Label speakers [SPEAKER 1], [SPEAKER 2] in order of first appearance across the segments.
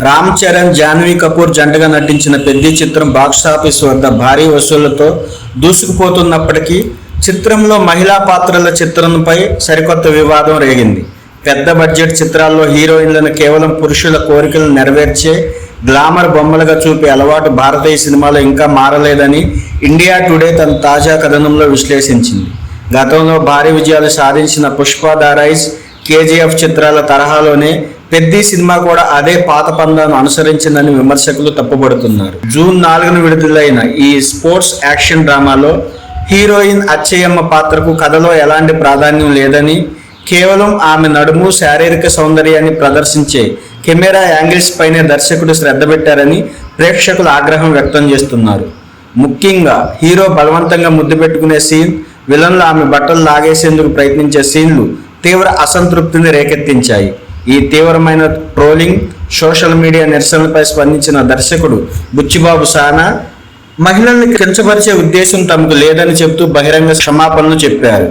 [SPEAKER 1] రామ్ చరణ్, జాన్వీ కపూర్ జంటగా నటించిన పెద్ది చిత్రం బాక్సాఫీస్ వద్ద భారీ వసూళ్లతో దూసుకుపోతున్నప్పటికీ చిత్రంలో మహిళా పాత్రల చిత్రంపై సరికొత్త వివాదం రేగింది. పెద్ద బడ్జెట్ చిత్రాల్లో హీరోయిన్లను కేవలం పురుషుల కోరికలను నెరవేర్చే గ్లామర్ బొమ్మలుగా చూపే అలవాటు భారతీయ సినిమాలో ఇంకా మారలేదని ఇండియా టుడే తన తాజా కథనంలో విశ్లేషించింది. గతంలో భారీ విజయాలు సాధించిన పుష్ప, ద రైజ్, కేజీఎఫ్ చిత్రాల తరహాలోనే పెద్ది సినిమా కూడా అదే పాత పందాను అనుసరించిందని విమర్శకులు తప్పుపడుతున్నారు. జూన్ 4న విడుదలైన ఈ స్పోర్ట్స్ యాక్షన్ డ్రామాలో హీరోయిన్ అచ్చయ్యమ్మ పాత్రకు కథలో ఎలాంటి ప్రాధాన్యం లేదని, కేవలం ఆమె నడుము, శారీరక సౌందర్యాన్ని ప్రదర్శించే కెమెరా యాంగిల్స్ పైనే దర్శకుడు శ్రద్ధ పెట్టారని ప్రేక్షకులు ఆగ్రహం వ్యక్తం చేస్తున్నారు. ముఖ్యంగా హీరో బలవంతంగా ముద్దు పెట్టుకునే సీన్, విలన్లు ఆమె బట్టలు లాగేసేందుకు ప్రయత్నించే సీన్లు తీవ్ర అసంతృప్తిని రేకెత్తించాయి. ఈ తీవ్రమైన ట్రోలింగ్, సోషల్ మీడియా నిరసనలపై స్పందించిన దర్శకుడు బుచ్చిబాబు సానా మహిళల్ని కించపరిచే ఉద్దేశం తమకు లేదని చెబుతూ బహిరంగ క్షమాపణలు చెప్పారు.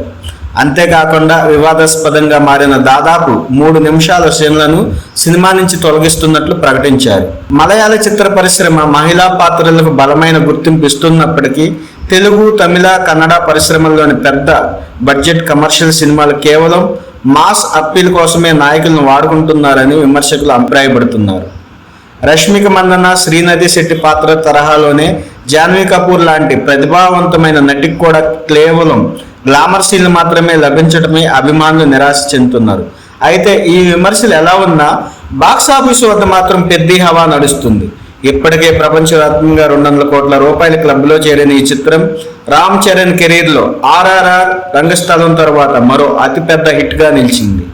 [SPEAKER 1] అంతేకాకుండా వివాదాస్పదంగా మారిన దాదాపు 3 నిమిషాల సీన్లను సినిమా నుంచి తొలగిస్తున్నట్లు ప్రకటించారు. మలయాళ చిత్ర పరిశ్రమ మహిళా పాత్రలకు బలమైన గుర్తింపు ఇస్తున్నప్పటికీ తెలుగు, తమిళ, కన్నడ పరిశ్రమల్లోని పెద్ద బడ్జెట్ కమర్షియల్ సినిమాలు కేవలం మాస్ అప్పీల్ కోసమే నాయకులను వాడుకుంటున్నారని విమర్శకులు అభిప్రాయపడుతున్నారు. రష్మిక మందన, శ్రీనది శెట్టి పాత్ర తరహాలోనే జాన్వీ కపూర్ లాంటి ప్రతిభావంతమైన నటికి కూడా కేవలం గ్లామర్ సీన్లు మాత్రమే లభించడమే అభిమానులు నిరాశ చెందుతున్నారు. అయితే ఈ విమర్శలు ఎలా ఉన్నా బాక్సాఫీసు వద్ద మాత్రం పెద్ద హవా నడుస్తుంది. ఇప్పటికే ప్రపంచవ్యాప్తంగా 200 కోట్ల రూపాయల క్లబ్లో చేరిన ఈ చిత్రం రామ్ చరణ్ కెరీర్లో RRR, రంగస్థలం తర్వాత మరో అతిపెద్ద హిట్గా నిలిచింది.